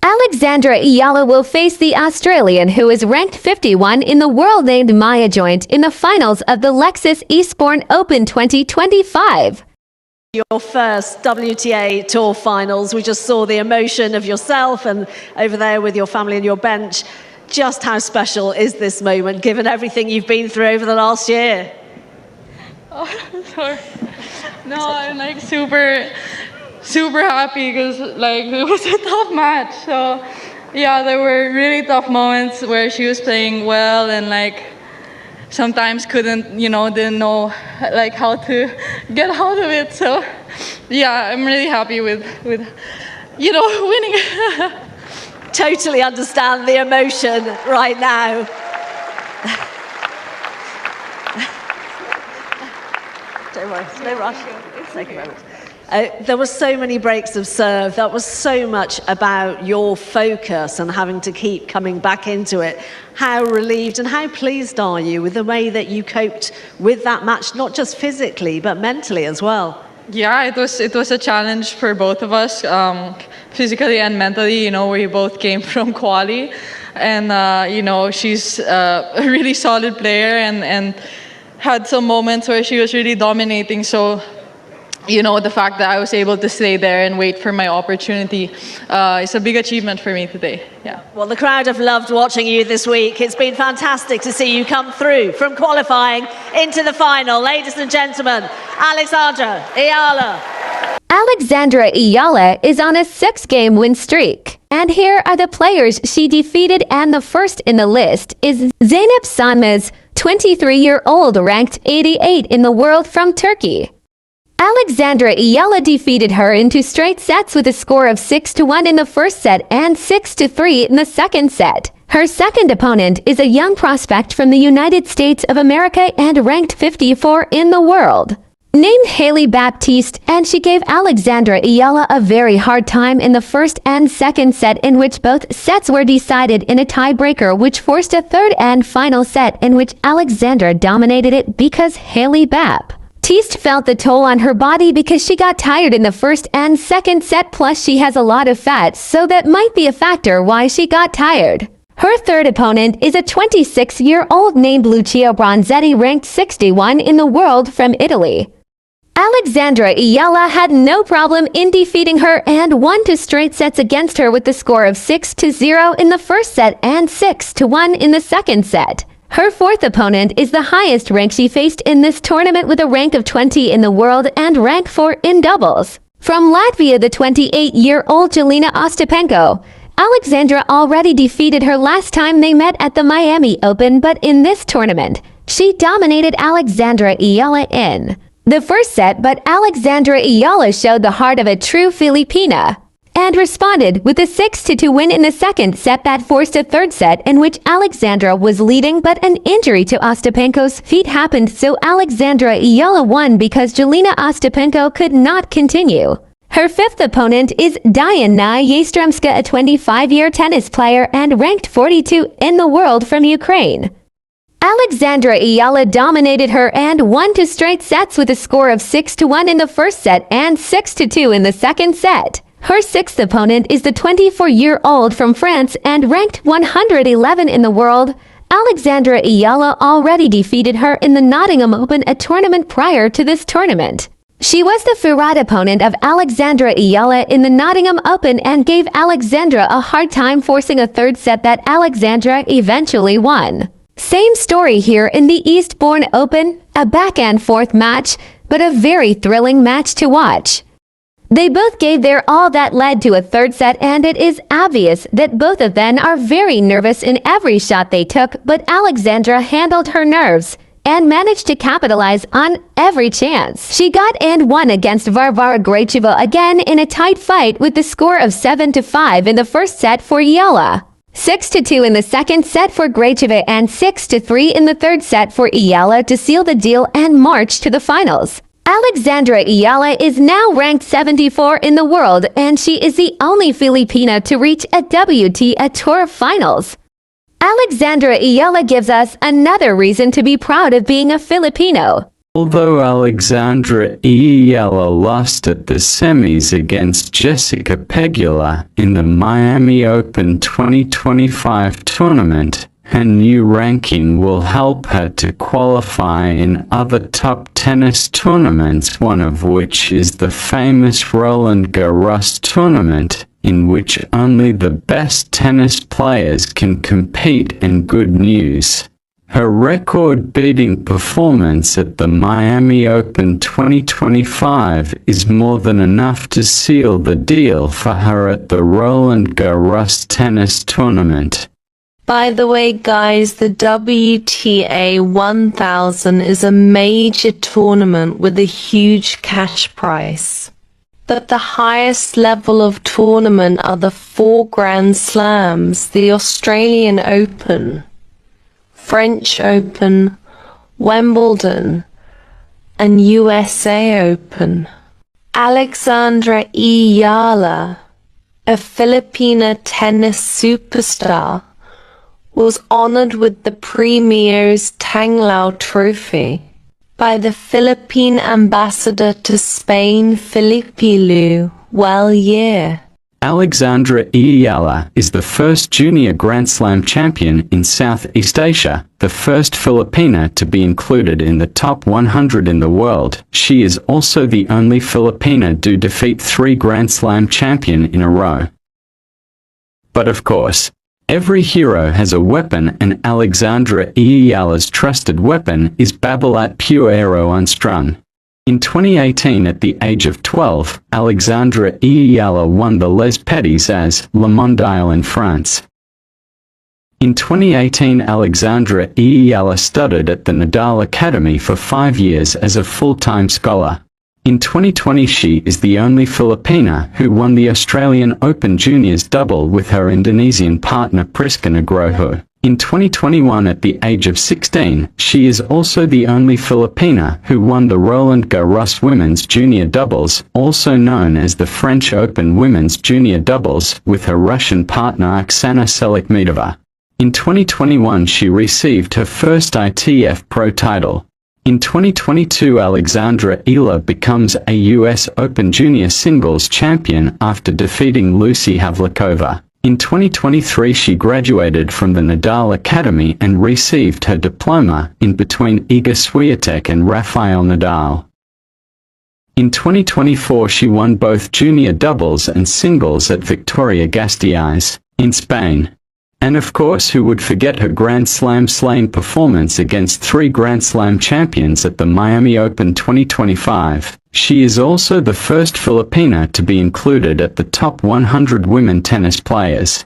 Alexandra Eala will face the Australian who is ranked 51 in the world named Maya Joint in the finals of the Lexus Eastbourne Open 2025. Your first WTA Tour finals. We just saw the emotion of yourself and over there with your family and your bench. Just how special is this moment, given everything you've been through over the last year? Oh, sorry. No, I'm like super happy because like it was a tough match. So yeah, there were really tough moments where she was playing well and like sometimes didn't know like how to get out of it. So yeah, I'm really happy with winning. Totally understand the emotion right now. Don't worry, no rush. Take a moment. There were so many breaks of serve. That was so much about your focus and having to keep coming back into it. How relieved and how pleased are you with the way that you coped with that match, not just physically, but mentally as well? Yeah, it was a challenge for both of us, physically and mentally. We both came from quali, and she's a really solid player and had some moments where she was really dominating. So the fact that I was able to stay there and wait for my opportunity is a big achievement for me today. Yeah. Well, the crowd have loved watching you this week. It's been fantastic to see you come through from qualifying into the final. Ladies and gentlemen, Alexandra Eala. Alexandra Eala is on a 6-game win streak. And here are the players she defeated, and the first in the list is Zeynep Sanmez, 23-year-old, ranked 88 in the world from Turkey. Alexandra Eala defeated her in 2 straight sets with a score of 6-1 in the first set and 6-3 in the second set. Her second opponent is a young prospect from the United States of America and ranked 54 in the world, named Hailey Baptiste, and she gave Alexandra Eala a very hard time in the first and second set, in which both sets were decided in a tiebreaker, which forced a third and final set in which Alexandra dominated it because Hailey Baptiste felt the toll on her body because she got tired in the first and second set, plus she has a lot of fat, so that might be a factor why she got tired. Her third opponent is a 26-year-old named Lucia Bronzetti, ranked 61 in the world from Italy. Alexandra Eala had no problem in defeating her and won 2 straight sets against her with the score of 6-0 in the first set and 6-1 in the second set. Her fourth opponent is the highest rank she faced in this tournament, with a rank of 20 in the world and rank 4 in doubles. From Latvia, the 28-year-old Jelena Ostapenko. Alexandra already defeated her last time they met at the Miami Open, but in this tournament, she dominated Alexandra Eala in the first set, but Alexandra Eala showed the heart of a true Filipina and responded with a 6-2 win in the second set that forced a third set in which Alexandra was leading, but an injury to Ostapenko's feet happened, so Alexandra Eala won because Jelena Ostapenko could not continue. Her fifth opponent is Diana Yastremska, a 25-year tennis player and ranked 42 in the world from Ukraine. Alexandra Eala dominated her and won 2 straight sets with a score of 6-1 in the first set and 6-2 in the second set. Her sixth opponent is the 24-year-old from France and ranked 111 in the world. Alexandra Eala already defeated her in the Nottingham Open, a tournament prior to this tournament. She was the Farad opponent of Alexandra Eala in the Nottingham Open and gave Alexandra a hard time, forcing a third set that Alexandra eventually won. Same story here in the Eastbourne Open, a back and forth match, but a very thrilling match to watch. They both gave their all that led to a third set, and it is obvious that both of them are very nervous in every shot they took, but Alexandra handled her nerves and managed to capitalize on every chance she got and won against Varvara Gracheva again in a tight fight with the score of 7-5 in the first set for Eala, 6-2 in the second set for Gracheva, and 6-3 in the third set for Eala to seal the deal and march to the finals. Alexandra Eala is now ranked 74 in the world, and she is the only Filipina to reach a WTA Tour finals. Alexandra Eala gives us another reason to be proud of being a Filipino. Although Alexandra Eala lost at the semis against Jessica Pegula in the Miami Open 2025 tournament, her new ranking will help her to qualify in other top tennis tournaments, one of which is the famous Roland Garros tournament, in which only the best tennis players can compete. And good news, her record-beating performance at the Miami Open 2025 is more than enough to seal the deal for her at the Roland Garros tennis tournament. By the way, guys, the WTA 1000 is a major tournament with a huge cash prize. But the highest level of tournament are the 4 Grand Slams: the Australian Open, French Open, Wimbledon, and USA Open. Alexandra Eala, a Filipina tennis superstar, was honored with the Premier's Tanglao Trophy by the Philippine ambassador to Spain, Filipilu Well. Alexandra Eala is the first junior Grand Slam champion in Southeast Asia, the first Filipina to be included in the top 100 in the world. She is also the only Filipina to defeat 3 Grand Slam champions in a row. But of course, every hero has a weapon, and Alexandra Eala's trusted weapon is Babolat Pure Aero Unstrung. In 2018, at the age of 12, Alexandra Eala won the Les Petits as Le Mondial in France. In 2018, Alexandra Eala studied at the Nadal Academy for 5 years as a full-time scholar. In 2020, she is the only Filipina who won the Australian Open Juniors double with her Indonesian partner Priska Nugroho. In 2021, at the age of 16, she is also the only Filipina who won the Roland Garros Women's Junior Doubles, also known as the French Open Women's Junior Doubles, with her Russian partner Oksana Selikmedova. In 2021, she received her first ITF Pro title. In 2022, Alexandra Eala becomes a US Open Junior Singles champion after defeating Lucy Havlikova. In 2023, she graduated from the Nadal Academy and received her diploma in between Iga Swiatek and Rafael Nadal. In 2024, she won both junior doubles and singles at Victoria Gasteiz in Spain. And of course, who would forget her Grand Slam slaying performance against 3 Grand Slam champions at the Miami Open 2025. She is also the first Filipina to be included at the top 100 women tennis players.